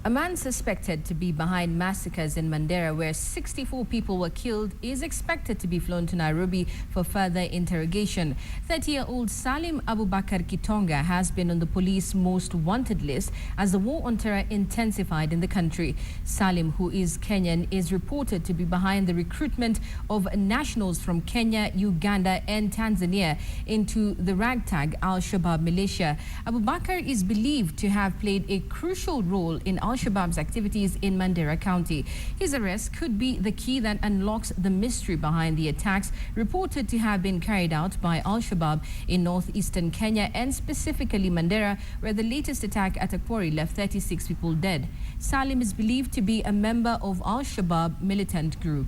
A man suspected to be behind massacres in Mandera, where 64 people were killed, is expected to be flown to Nairobi for further interrogation. 30-year-old Salim Abubakar Kitonga has been on the police most wanted list as the war on terror intensified in the country. Salim, who is Kenyan, is reported to be behind the recruitment of nationals from Kenya, Uganda and Tanzania into the ragtag Al-Shabaab militia. Abubakar is believed to have played a crucial role in Al-Shabaab's activities in Mandera County. His arrest could be the key that unlocks the mystery behind the attacks reported to have been carried out by Al-Shabaab in northeastern Kenya and specifically Mandera, where the latest attack at a quarry left 36 people dead. Salim is believed to be a member of Al-Shabaab militant group.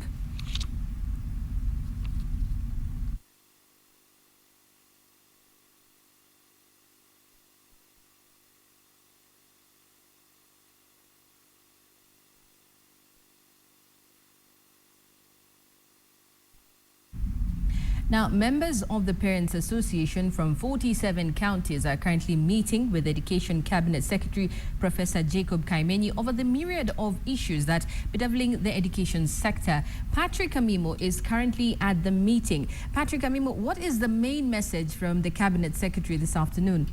Now, members of the Parents Association from 47 counties are currently meeting with Education Cabinet Secretary Professor Jacob Kaimenyi over the myriad of issues that bedeviling the education sector. Patrick Amimo is currently at the meeting. Patrick Amimo, what is the main message from the Cabinet Secretary this afternoon?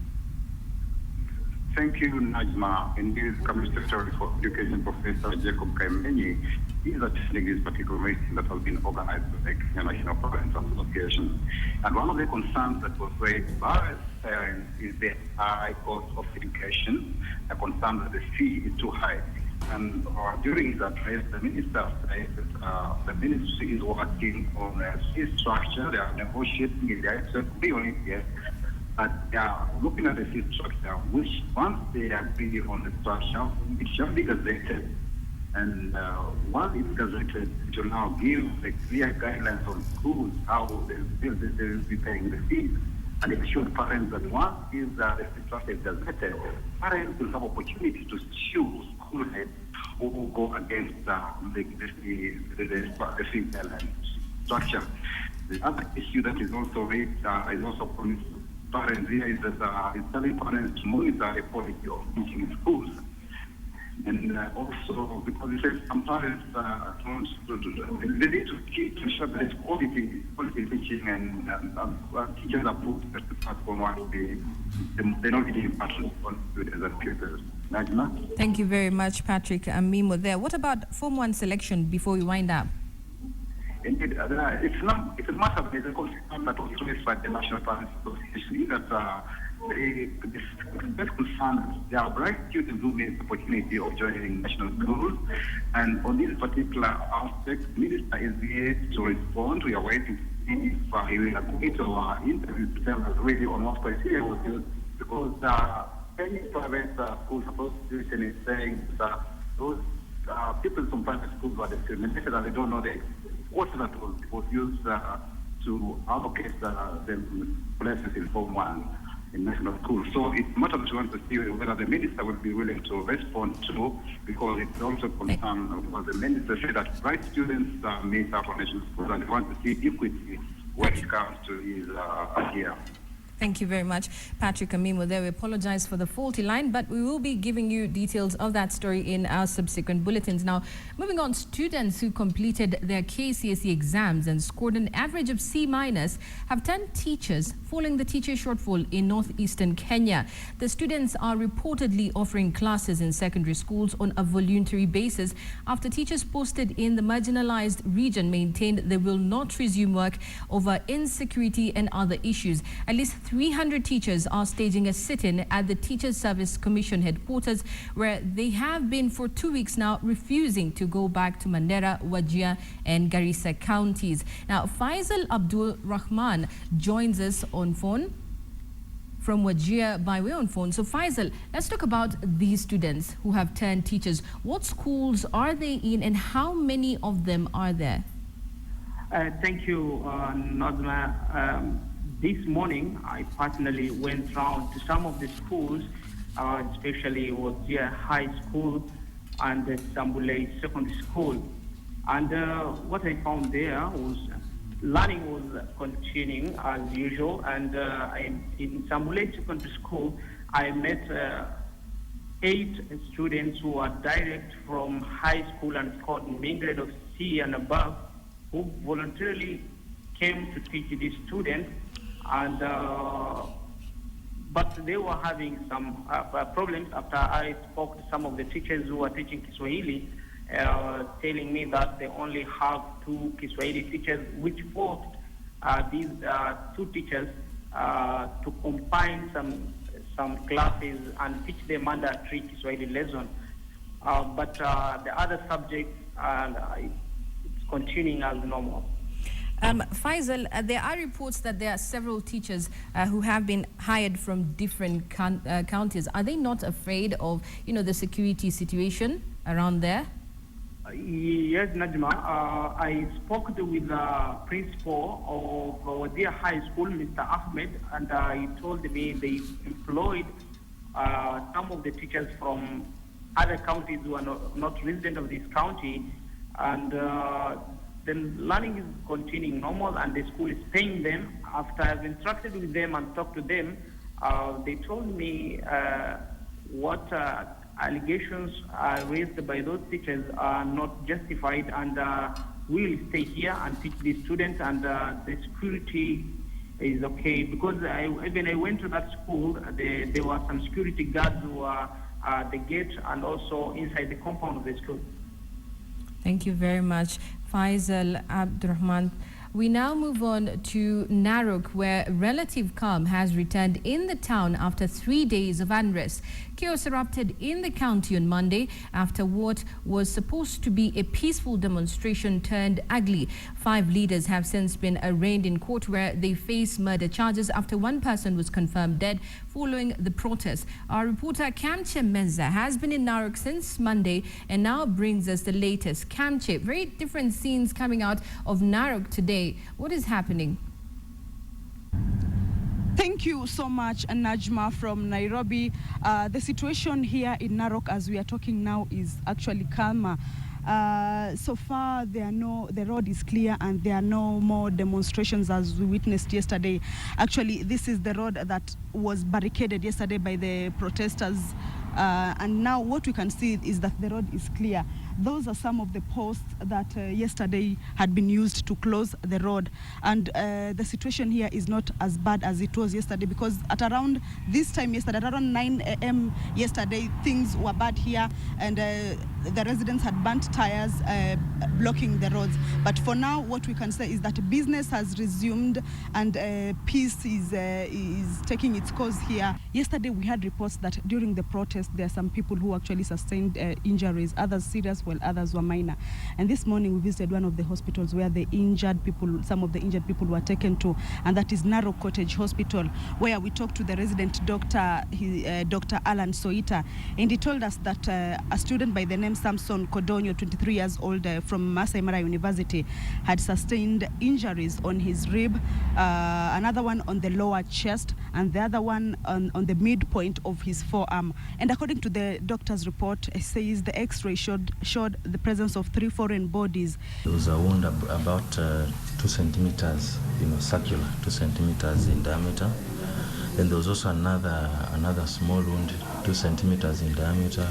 Thank you, Najma. Indeed, Cabinet Secretary for Education Professor Jacob Kaimenyi is attending this particular meeting that has been organized by the Kenya National Parents Association. And one of the concerns that was raised by parents is the high cost of education, a concern that the fee is too high. And during his address, the minister said that the ministry is working on a fee structure. They are negotiating it. They are on it yet. But they are looking at the fee structure, which once they agree on the structure, it shall be gazetted. And once it's gazetted, it will now give a clear guidelines on schools, how they will be paying the fees. And it should parents that once the fee structure is gazetted, parents will have opportunity to choose school heads who will go against the fee guidelines structure. The other issue that is also raised is also parents here is that it's telling parents to monitor the quality of teaching in schools. And also, because it says some parents they need to keep to ensure that it's quality teaching and teachers are put at the platform where they don't really impact on students and pupils. Najma? Thank you very much, Patrick Amimo there. What about Form 1 selection before we wind up? Indeed, it's a matter of the concern that was raised by the National Parents Association that the best concern there are bright students who need the opportunity of joining national schools, and on this particular aspect, the minister is here to respond. We are waiting to see if he will agree to our interview to tell us really on what criteria was used, because any private school association is saying that those people from private schools are discriminated and they don't know what that was used to allocate the places in Form 1 in national schools. So it's a matter of want to see whether the minister will be willing to respond to, because it's also concerned because the minister said that bright students meet up on national schools and they want to see equity when it comes to his idea. Thank you very much, Patrick Amimo there. We apologize for the faulty line, but we will be giving you details of that story in our subsequent bulletins. Now, moving on, students who completed their KCSE exams and scored an average of C- have 10 teachers following the teacher shortfall in northeastern Kenya. The students are reportedly offering classes in secondary schools on a voluntary basis after teachers posted in the marginalized region maintained they will not resume work over insecurity and other issues. At least 300 teachers are staging a sit-in at the Teachers Service Commission headquarters, where they have been for 2 weeks now refusing to go back to Mandera, Wajir and Garissa counties. Now, Faisal Abdul Rahman joins us on phone from Wajir by way on phone. So Faisal, let's talk about these students who have turned teachers. What schools are they in and how many of them are there? Thank you, Nazma. This morning, I personally went round to some of the schools, especially Wajir High School and Sambule Secondary School. And what I found there was learning was continuing as usual. And in Sambule Secondary School, I met 8 students who are direct from high school and scored mean grade of C and above, who voluntarily came to teach these students, and but they were having some problems after I spoke to some of the teachers who are teaching Kiswahili, telling me that they only have 2 Kiswahili teachers, which forced these 2 teachers to combine some classes and teach them mandatory Kiswahili lesson. But the other subjects, it's continuing as normal. Faisal, there are reports that there are several teachers who have been hired from different counties. Are they not afraid of, the security situation around there? Yes, Najma. I spoke with the principal of Wazir High School, Mr. Ahmed, and he told me they employed some of the teachers from other counties who are not resident of this county, and then learning is continuing normal, and the school is paying them. After I've instructed with them and talked to them, they told me what allegations raised by those teachers are not justified, and will stay here and teach these students, and the security is okay. Because when I went to that school, there were some security guards who were at the gate and also inside the compound of the school. Thank you very much, Faisal Abdurrahman. We now move on to Narok, where relative calm has returned in the town after 3 days of unrest. Chaos erupted in the county on Monday after what was supposed to be a peaceful demonstration turned ugly. 5 leaders have since been arraigned in court, where they face murder charges after one person was confirmed dead following the protest. Our reporter Kamche Menza has been in Narok since Monday and now brings us the latest. Kamche, very different scenes coming out of Narok today. What is happening? Thank you so much, Najma from Nairobi. The situation here in Narok as we are talking now is actually calmer. So far, the road is clear and there are no more demonstrations as we witnessed yesterday. Actually, this is the road that was barricaded yesterday by the protesters. And now what we can see is that the road is clear. Those are some of the posts that yesterday had been used to close the road. And the situation here is not as bad as it was yesterday, because at around this time yesterday, at around 9 a.m. yesterday, things were bad here, and the residents had burnt tires blocking the roads. But for now, what we can say is that business has resumed and peace is taking its course here. Yesterday, we had reports that during the protest, there are some people who actually sustained injuries, others serious, while others were minor. And this morning, we visited one of the hospitals where some of the injured people were taken to, and that is Narok Cottage Hospital, where we talked to the resident doctor, Dr. Alan Soita, and he told us that a student by the name Samson Kodonyo, 23 years old, from Masai Mara University, had sustained injuries on his rib, another one on the lower chest, and the other one on the midpoint of his forearm. And according to the doctor's report, it says the X-ray showed the presence of 3 foreign bodies. There was a wound about 2 centimeters, circular, 2 centimeters in diameter. Then there was also another small wound, 2 centimeters in diameter,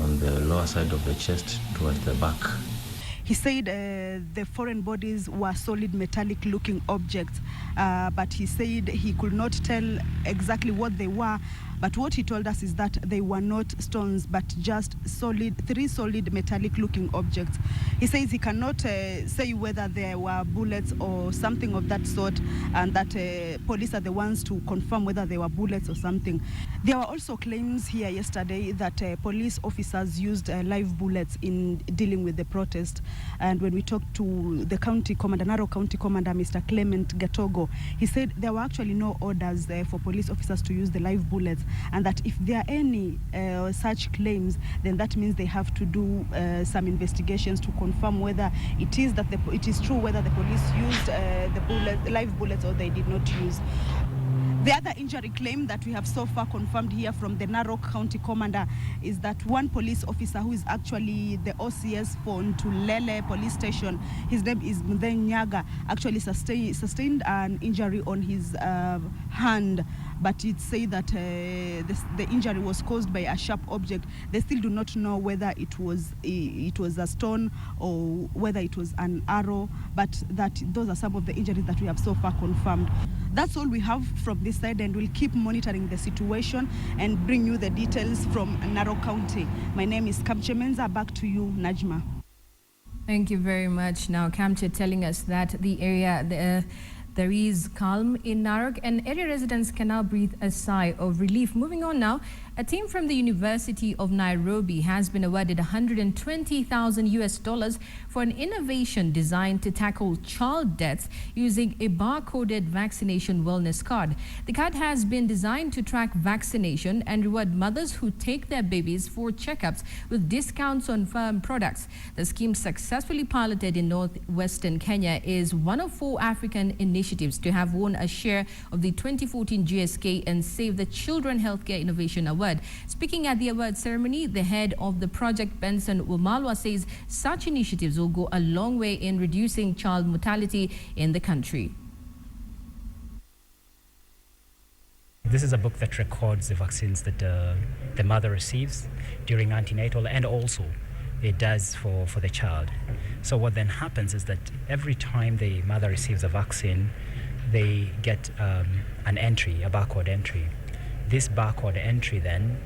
on the lower side of the chest towards the back. He said the foreign bodies were solid metallic looking objects, but he said he could not tell exactly what they were. But what he told us is that they were not stones, but just 3 solid metallic looking objects. He says he cannot say whether there were bullets or something of that sort, and that police are the ones to confirm whether there were bullets or something. There were also claims here yesterday that police officers used live bullets in dealing with the protest. And when we talked to the county commander, Narok County Commander, Mr. Clement Gatogo, he said there were actually no orders for police officers to use the live bullets, and that if there are any such claims, then that means they have to do some investigations to confirm whether it is true whether the police used the live bullets or they did not use. The other injury claim that we have so far confirmed here from the Narok County Commander is that one police officer who is actually the OCS for Ntulele Police Station, his name is Mudeng Nyaga, actually sustained an injury on his hand. but it said that the injury was caused by a sharp object. They still do not know whether it was a stone or whether it was an arrow, but that those are some of the injuries that we have so far confirmed. That's all we have from this side, and we'll keep monitoring the situation and bring you the details from Narok County. My name is Kamche Menza. Back to you, Najma. Thank you very much. Now, Kamche telling us that the area, there is calm in Narok, and area residents can now breathe a sigh of relief. Moving on now, a team from the University of Nairobi has been awarded $120,000 for an innovation designed to tackle child deaths using a barcoded vaccination wellness card. The card has been designed to track vaccination and reward mothers who take their babies for checkups with discounts on farm products. The scheme, successfully piloted in northwestern Kenya, is one of 4 African initiatives to have won a share of the 2014 GSK and Save the Children Healthcare Innovation Award. Speaking at the award ceremony, the head of the project, Benson Wamalwa, says such initiatives will go a long way in reducing child mortality in the country. This is a book that records the vaccines that the mother receives during antenatal, and also it does for the child. So what then happens is that every time the mother receives a vaccine, they get an entry, a barcode entry. This barcode entry then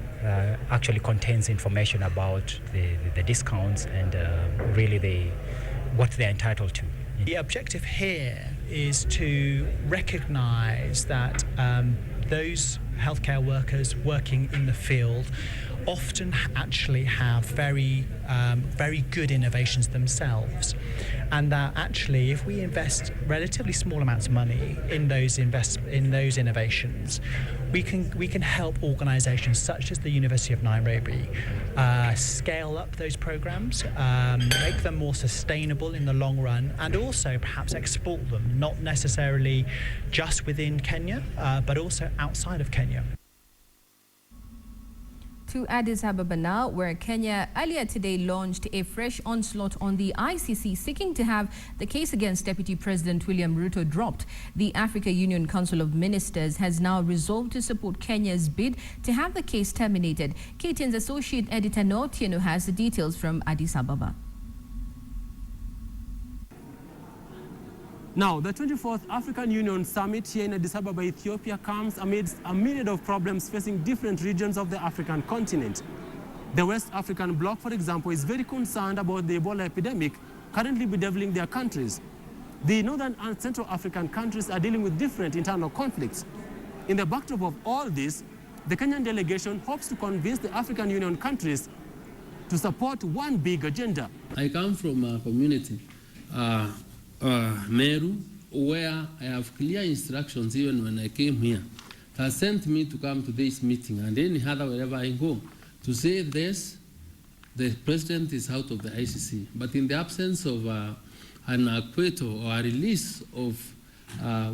actually contains information about the discounts and really what they're entitled to. The objective here is to recognize that those healthcare workers working in the field often actually have very good innovations themselves, and that actually if we invest relatively small amounts of money in those innovations, we can help organizations such as the University of Nairobi scale up those programs, make them more sustainable in the long run, and also perhaps export them, not necessarily just within Kenya, but also outside of Kenya. To Addis Ababa now, where Kenya earlier today launched a fresh onslaught on the ICC, seeking to have the case against Deputy President William Ruto dropped. The Africa Union Council of Ministers has now resolved to support Kenya's bid to have the case terminated. KTN's associate editor Notieno has the details from Addis Ababa. Now, the 24th African Union Summit here in Addis Ababa, Ethiopia, comes amidst a myriad of problems facing different regions of the African continent. The West African Bloc, for example, is very concerned about the Ebola epidemic currently bedeviling their countries. The Northern and Central African countries are dealing with different internal conflicts. In the backdrop of all this, the Kenyan delegation hopes to convince the African Union countries to support one big agenda. I come from a community, Meru, where I have clear instructions even when I came here. Has sent me to come to this meeting and any other wherever I go to say this, the president is out of the ICC. But in the absence of an acquittal or a release of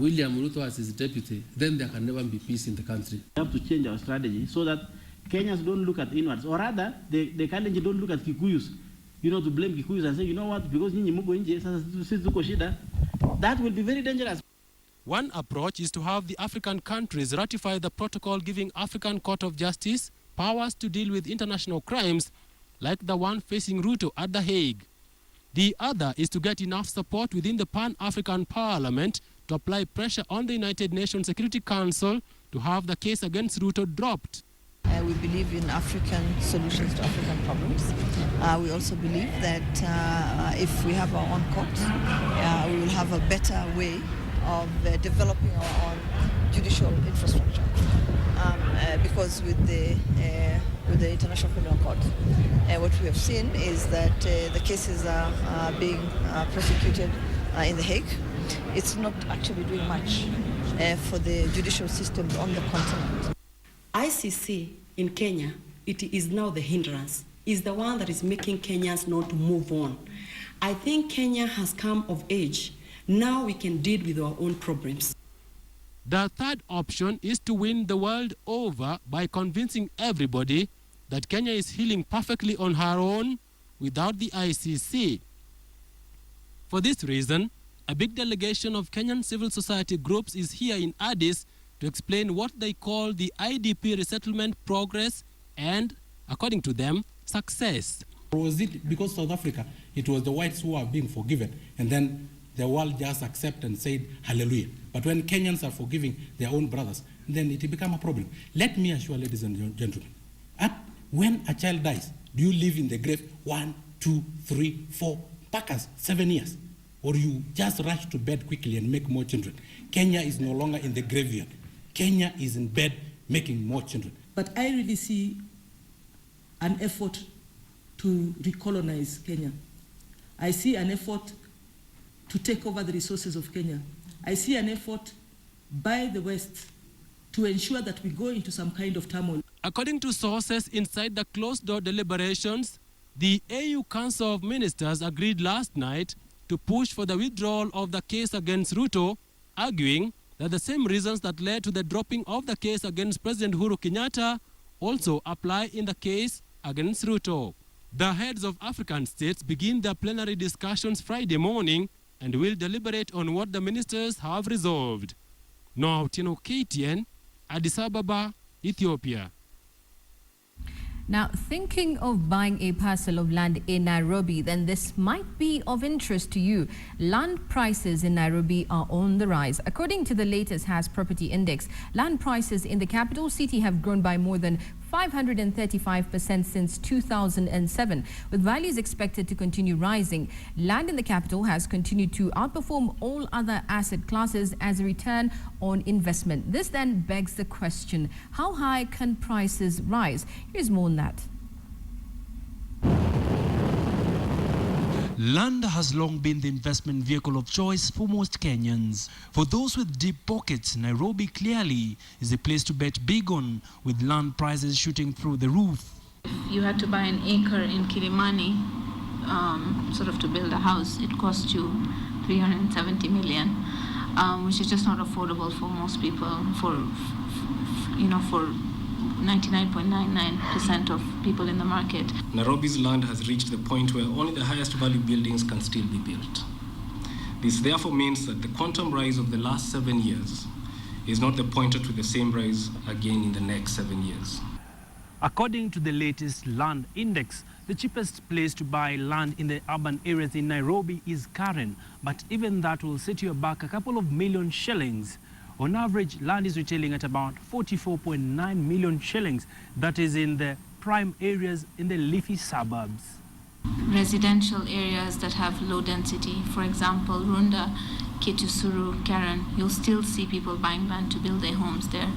William Ruto as his deputy, then there can never be peace in the country. We have to change our strategy so that Kenyans don't look at inwards, or rather, the Kalenjin don't look at Kikuyus. To blame Kikuyus and say, you know what, because that will be very dangerous. One approach is to have the African countries ratify the protocol giving African Court of Justice powers to deal with international crimes like the one facing Ruto at The Hague. The other is to get enough support within the Pan-African Parliament to apply pressure on the United Nations Security Council to have the case against Ruto dropped. We believe in African solutions to African problems. We also believe that if we have our own courts, we will have a better way of developing our own judicial infrastructure. Because with the International Criminal Court, what we have seen is that the cases are being prosecuted in The Hague. It's not actually doing much for the judicial systems on the continent. ICC in Kenya, it is now the hindrance, is the one that is making Kenyans not move on. I think Kenya has come of age. Now we can deal with our own problems. The third option is to win the world over by convincing everybody that Kenya is healing perfectly on her own without the ICC. For this reason, a big delegation of Kenyan civil society groups is here in Addis to explain what they call the IDP resettlement progress and, according to them, success. Or was it because South Africa, it was the whites who are being forgiven, and then the world just accepted and said hallelujah? But when Kenyans are forgiving their own brothers, then it become a problem. Let me assure, ladies and gentlemen, when a child dies, do you live in the grave 1, 2, 3, 4, packers, 7 years? Or you just rush to bed quickly and make more children? Kenya is no longer in the graveyard. Kenya is in bed making more children. But I really see an effort to recolonize Kenya. I see an effort to take over the resources of Kenya. I see an effort by the West to ensure that we go into some kind of turmoil. According to sources inside the closed-door deliberations, the AU Council of Ministers agreed last night to push for the withdrawal of the case against Ruto, arguing that the same reasons that led to the dropping of the case against President Uhuru Kenyatta also apply in the case against Ruto. The heads of African states begin their plenary discussions Friday morning and will deliberate on what the ministers have resolved. Now, Tino KTN, Addis Ababa, Ethiopia. Now, thinking of buying a parcel of land in Nairobi, then this might be of interest to you. Land prices in Nairobi are on the rise. According to the latest Has Property Index, land prices in the capital city have grown by more than 535% since 2007, with values expected to continue rising. Land in the capital has continued to outperform all other asset classes as a return on investment. This then begs the question, how high can prices rise? Here's more on that. Land has long been the investment vehicle of choice for most Kenyans. For those with deep pockets, Nairobi clearly is a place to bet big on, with land prices shooting through the roof. If you had to buy an acre in Kilimani, sort of to build a house, it cost you 370 million, which is just not affordable for most people, for 99.99% of people in the market. Nairobi's land has reached the point where only the highest value buildings can still be built. This therefore means that the quantum rise of the last 7 years is not the pointer to the same rise again in the next 7 years. According to the latest land index, the cheapest place to buy land in the urban areas in Nairobi is Karen, but even that will set you back a couple of million shillings. On average, land is retailing at about 44.9 million shillings. That is in the prime areas in the leafy suburbs. Residential areas that have low density, for example, Runda, Kitusuru, Karen, you'll still see people buying land to build their homes there.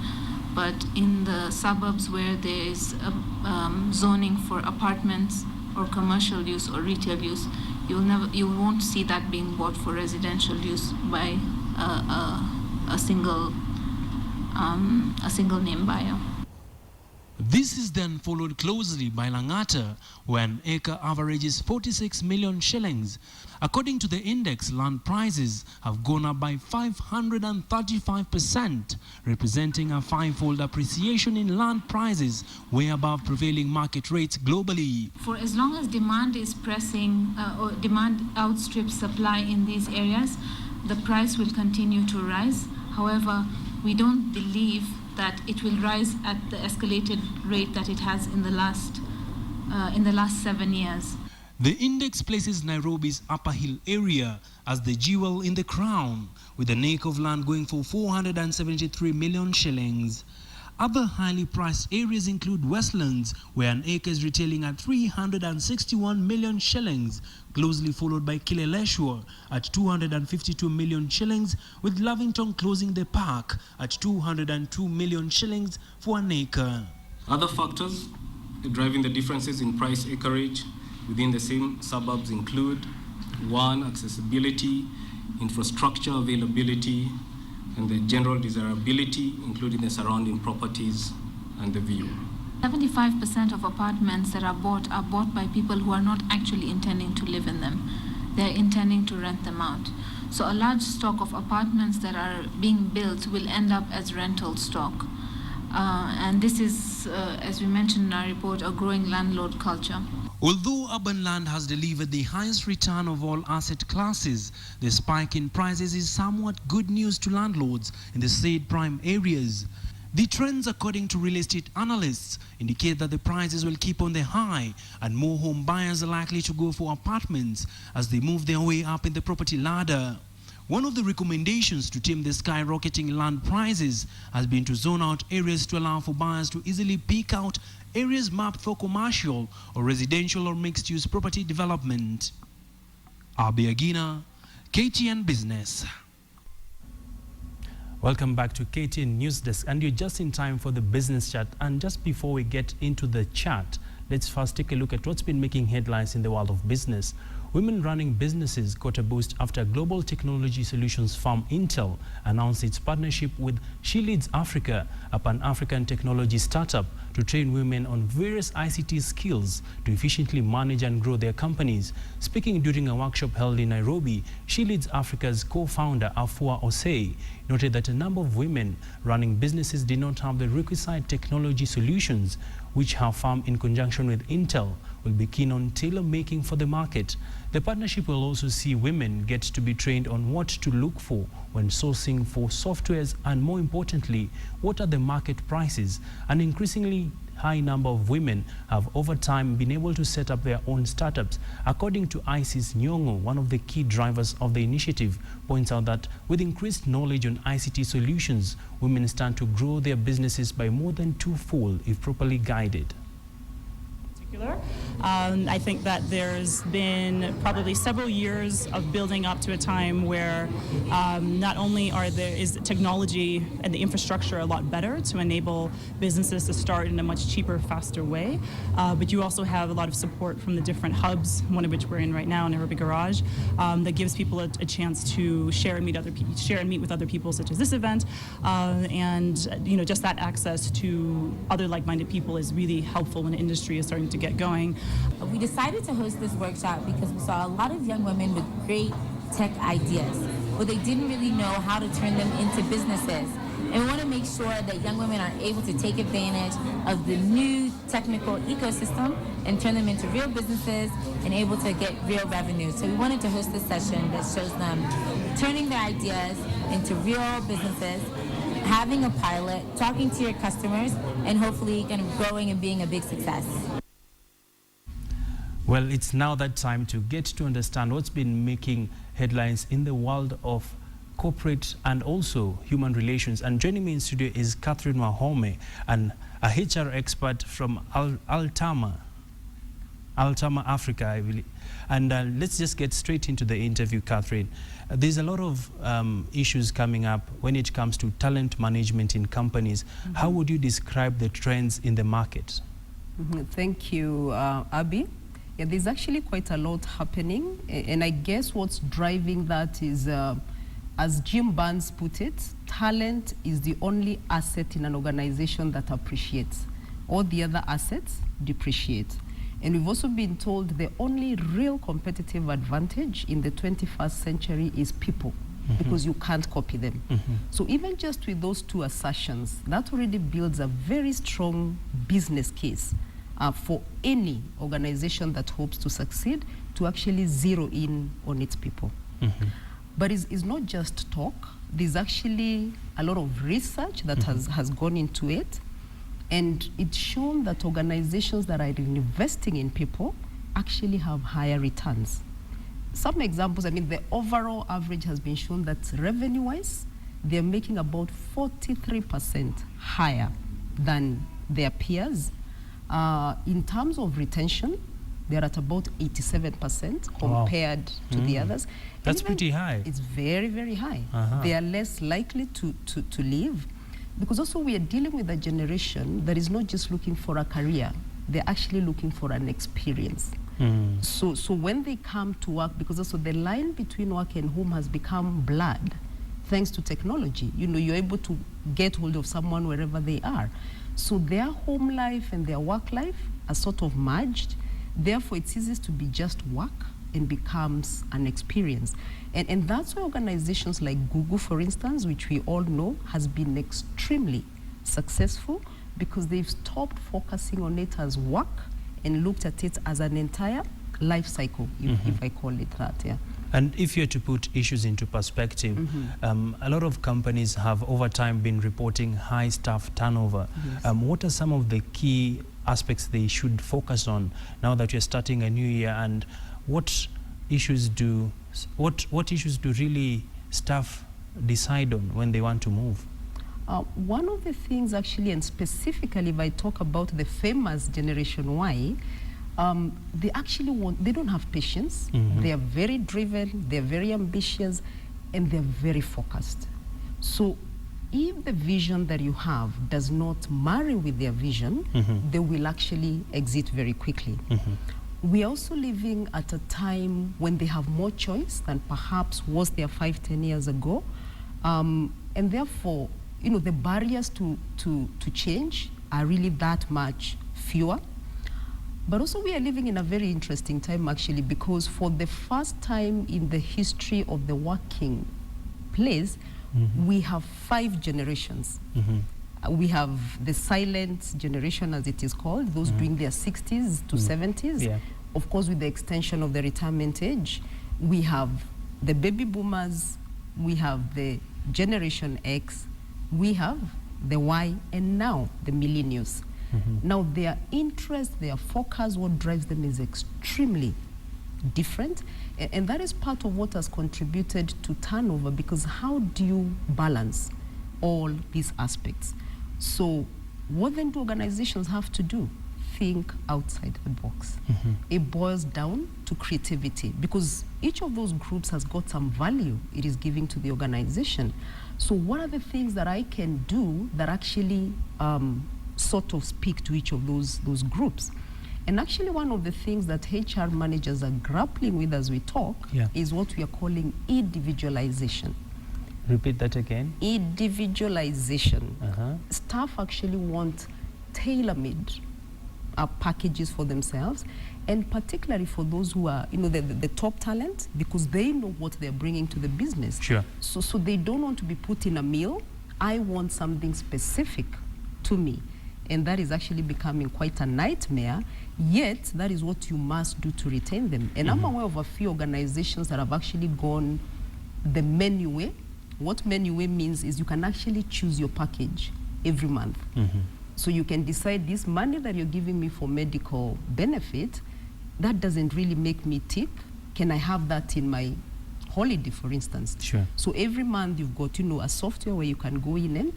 But in the suburbs where there is zoning for apartments or commercial use or retail use, you won't see that being bought for residential use by a single name buyer. This is then followed closely by Langata, where an acre averages 46 million shillings. According to the index, land prices have gone up by 535%, representing a five-fold appreciation in land prices, way above prevailing market rates globally. For as long as demand is pressing, or demand outstrips supply in these areas, the price will continue to rise. However, we don't believe that it will rise at the escalated rate that it has in the last 7 years. The index places Nairobi's Upper Hill area as the jewel in the crown, with an acre of land going for 473 million shillings. Other highly priced areas include Westlands, where an acre is retailing at 361 million shillings, closely followed by Kileleshwa at 252 million shillings, with Lavington closing the park at 202 million shillings for an acre. Other factors driving the differences in price acreage within the same suburbs include: 1, accessibility, infrastructure availability, and the general desirability, including the surrounding properties and the view. 75% of apartments that are bought by people who are not actually intending to live in them. They're intending to rent them out. So a large stock of apartments that are being built will end up as rental stock. And this is, as we mentioned in our report, a growing landlord culture. Although urban land has delivered the highest return of all asset classes, the spike in prices is somewhat good news to landlords in the said prime areas. The trends, according to real estate analysts, indicate that the prices will keep on the high and more home buyers are likely to go for apartments as they move their way up in the property ladder. One of the recommendations to tame the skyrocketing land prices has been to zone out areas to allow for buyers to easily pick out areas mapped for commercial or residential or mixed-use property development. Abi Agina, KTN Business. Welcome back to KTN Newsdesk, and you're just in time for the business chat. And just before we get into the chat, let's first take a look at what's been making headlines in the world of business. Women running businesses got a boost after global technology solutions firm Intel announced its partnership with She Leads Africa, a Pan-African technology startup, to train women on various ICT skills to efficiently manage and grow their companies. Speaking during a workshop held in Nairobi, She Leads Africa's co-founder Afua Osei noted that a number of women running businesses did not have the requisite technology solutions, which her firm, in conjunction with Intel, will be keen on tailor-making for the market. The partnership will also see women get to be trained on what to look for when sourcing for softwares, and more importantly, what are the market prices. An increasingly high number of women have over time been able to set up their own startups. According to Isis Nyong'o, one of the key drivers of the initiative, points out that with increased knowledge on ICT solutions, women stand to grow their businesses by more than twofold if properly guided. I think that there's been probably several years of building up to a time where not only is the technology and the infrastructure a lot better to enable businesses to start in a much cheaper, faster way, but you also have a lot of support from the different hubs, one of which we're in right now, Nairobi Garage, that gives people a chance to share and meet with other people, such as this event, and just that access to other like-minded people is really helpful when the industry is starting to get going. We decided to host this workshop because we saw a lot of young women with great tech ideas, but they didn't really know how to turn them into businesses. And we want to make sure that young women are able to take advantage of the new technical ecosystem and turn them into real businesses and able to get real revenue. So we wanted to host this session that shows them turning their ideas into real businesses, having a pilot, talking to your customers, and hopefully kind of growing and being a big success. Well, it's now that time to get to understand what's been making headlines in the world of corporate and also human relations. And joining me in studio is Catherine Wahome, a HR expert from Altama Africa, I believe. And let's just get straight into the interview, Catherine. There's a lot of issues coming up when it comes to talent management in companies. Mm-hmm. How would you describe the trends in the market? Mm-hmm. Thank you, Abby. Yeah, there's actually quite a lot happening, and I guess what's driving that is, as Jim Barnes put it, talent is the only asset in an organization that appreciates. All the other assets depreciate. And we've also been told the only real competitive advantage in the 21st century is people, mm-hmm. because you can't copy them. Mm-hmm. So even just with those two assertions, that already builds a very strong business case for any organization that hopes to succeed to actually zero in on its people. Mm-hmm. But it's not just talk. There's actually a lot of research that mm-hmm. has gone into it. And it's shown that organizations that are investing in people actually have higher returns. Some examples, I mean, the overall average has been shown that revenue-wise, they're making about 43% higher than their peers. In terms of retention, they're at about 87% compared to the others. That's pretty high. It's very, very high. They are less likely to leave, because also we are dealing with a generation that is not just looking for a career, they're actually looking for an experience. So when they come to work, because also the line between work and home has become blurred, thanks to technology. You're able to get hold of someone wherever they are. So their home life and their work life are sort of merged. Therefore, it ceases to be just work and becomes an experience. And that's why organizations like Google, for instance, which we all know, has been extremely successful because they've stopped focusing on it as work and looked at it as an entire life cycle, if I call it that, yeah. And if you're to put issues into perspective, a lot of companies have over time been reporting high staff turnover. Yes. What are some of the key aspects they should focus on now that you're starting a new year, and what issues do really staff decide on when they want to move? One of the things actually, and specifically if I talk about the famous Generation Y, they don't have patience. They are very driven, they're very ambitious, and they're very focused. So if the vision that you have does not marry with their vision, they will actually exit very quickly. We're also living at a time when they have more choice than perhaps was there 5-10 years ago. And therefore, the barriers to change are really that much fewer. But also we are living in a very interesting time actually, because for the first time in the history of the working place, we have 5 generations. We have the silent generation, as it is called, those doing their 60s to 70s. Yeah. Of course, with the extension of the retirement age, we have the baby boomers, we have the Generation X, we have the Y, and now the millennials. Now their interest, their focus, what drives them is extremely different, and that is part of what has contributed to turnover, because how do you balance all these aspects? So what then do organizations have to do? Think outside the box. It boils down to creativity, because each of those groups has got some value it is giving to the organization. So what are the things that I can do that actually sort of speak to each of those groups? And actually one of the things that HR managers are grappling with as we talk is what we are calling individualization. Repeat that again. Individualization. Staff actually want tailor-made packages for themselves, and particularly for those who are, the top talent, because they know what they're bringing to the business. Sure. So they don't want to be put in a meal. I want something specific to me. And that is actually becoming quite a nightmare, yet that is what you must do to retain them. And I'm aware of a few organizations that have actually gone the menu way. What menu way means is you can actually choose your package every month. So you can decide, this money that you're giving me for medical benefit, that doesn't really make me tick. Can I have that in my holiday, for instance? Sure. So every month you've got, a software where you can go in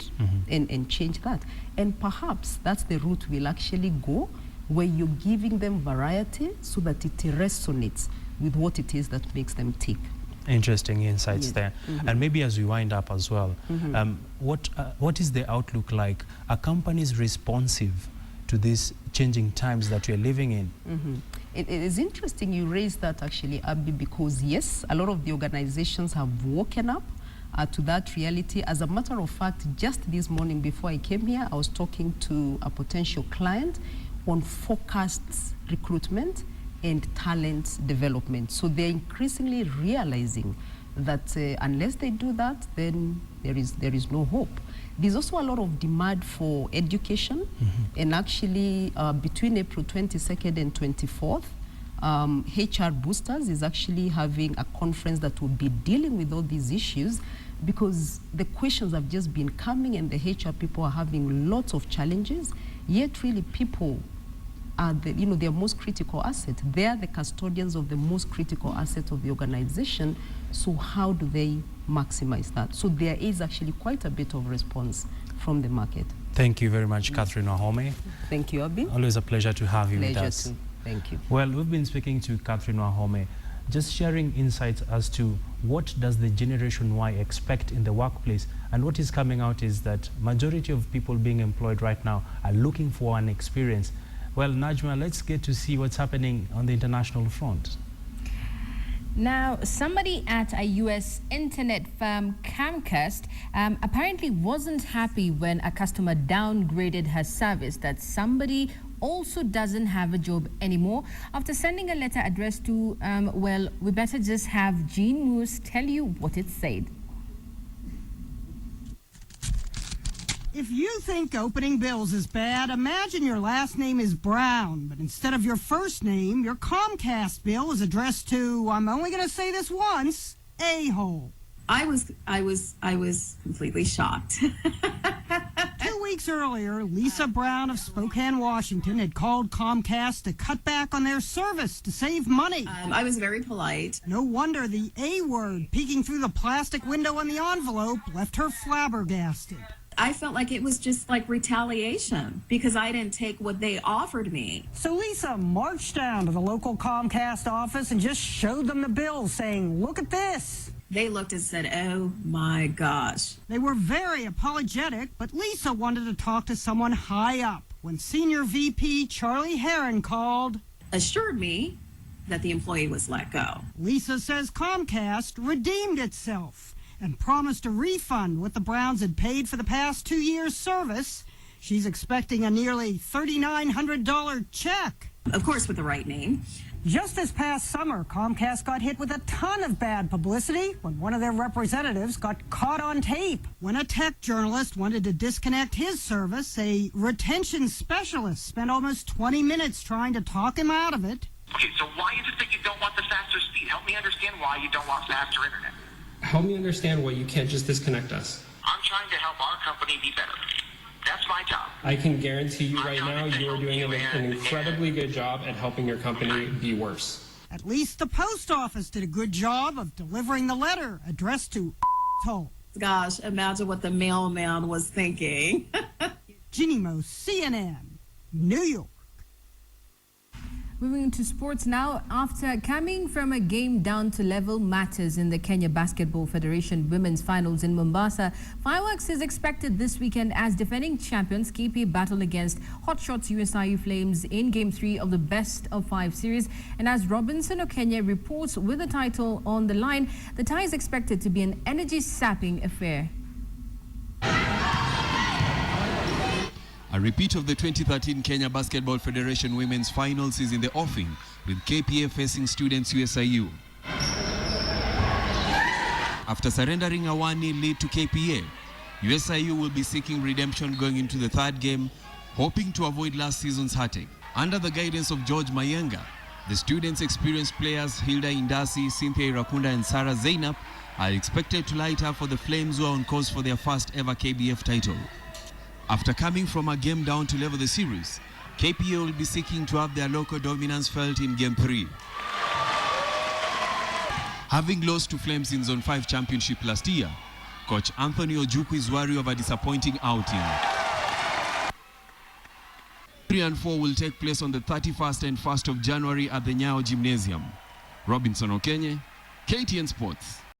and change that. And perhaps that's the route we'll actually go, where you're giving them variety so that it resonates with what it is that makes them tick. Interesting insights there. And maybe as we wind up as well, what is the outlook like? Are companies responsive to these changing times that we're living in? It is interesting you raised that actually, Abby, because yes, a lot of the organizations have woken up to that reality. As a matter of fact, just this morning before I came here, I was talking to a potential client on focused recruitment and talent development. So they're increasingly realizing that unless they do that, then there is no hope. There's also a lot of demand for education, and actually between April 22nd and 24th, HR Boosters is actually having a conference that will be dealing with all these issues, because the questions have just been coming and the HR people are having lots of challenges, yet really people are their most critical asset. They are the custodians of the most critical asset of the organization. So how do they maximize that? So there is actually quite a bit of response from the market. Thank you very much, Catherine Wahome. Thank you, Abi. Always a pleasure to have you with us. Too. Thank you. Well, we've been speaking to Catherine Wahome, just sharing insights as to what does the Generation Y expect in the workplace. And what is coming out is that majority of people being employed right now are looking for an experience. Well, Najma, let's get to see what's happening on the international front. Now, somebody at a U.S. internet firm, Comcast, apparently wasn't happy when a customer downgraded her service, that somebody also doesn't have a job anymore. After sending a letter addressed to, well, we better just have Jean Moose tell you what it said. If you think opening bills is bad, imagine your last name is Brown, but instead of your first name, your Comcast bill is addressed to, I'm only going to say this once, a-hole. I was completely shocked. 2 weeks earlier, Lisa Brown of Spokane, Washington had called Comcast to cut back on their service to save money. I was very polite. No wonder the A word peeking through the plastic window on the envelope left her flabbergasted. I felt like it was just like retaliation because I didn't take what they offered me. So Lisa marched down to the local Comcast office and just showed them the bill, saying, "Look at this." They looked and said, "Oh my gosh." They were very apologetic, but Lisa wanted to talk to someone high up when Senior VP Charlie Heron called, assured me that the employee was let go. Lisa says Comcast redeemed itself and promised a refund what the Browns had paid for the past 2 years' service. She's expecting a nearly $3,900 check. Of course, with the right name. Just this past summer, Comcast got hit with a ton of bad publicity when one of their representatives got caught on tape. When a tech journalist wanted to disconnect his service, a retention specialist spent almost 20 minutes trying to talk him out of it. Okay, so why is it that you don't want the faster speed? Help me understand why you don't want faster internet. Help me understand why you can't just disconnect us. I'm trying to help our company be better. That's my job. I can guarantee you right now you are doing an incredibly good job at helping your company be worse. At least the post office did a good job of delivering the letter addressed to Toll. Gosh, imagine what the mailman was thinking. Ginny Mo, CNN, New York. Moving to sports now. After coming from a game down to level matters in the Kenya Basketball Federation Women's Finals in Mombasa, fireworks is expected this weekend as defending champions KPA battle against Hotshots USIU Flames in Game 3 of the Best of 5 series. And as Robinson Okenya reports with the title on the line, the tie is expected to be an energy-sapping affair. A repeat of the 2013 Kenya Basketball Federation Women's Finals is in the offing, with KPA facing Students USIU. After surrendering a 1-0 lead to KPA, USIU will be seeking redemption going into the third game, hoping to avoid last season's heartache. Under the guidance of George Mayenga, the Students' experienced players Hilda Indasi, Cynthia Irakunda and Sarah Zainab are expected to light up for the Flames, who are on course for their first ever KBF title. After coming from a game down to level the series, KPA will be seeking to have their local dominance felt in Game 3. Having lost to Flames in Zone 5 Championship last year, Coach Anthony Ojukwu is wary of a disappointing outing. 3 and 4 will take place on the 31st and 1st of January at the Nyayo Gymnasium. Robinson Okenya, KTN Sports.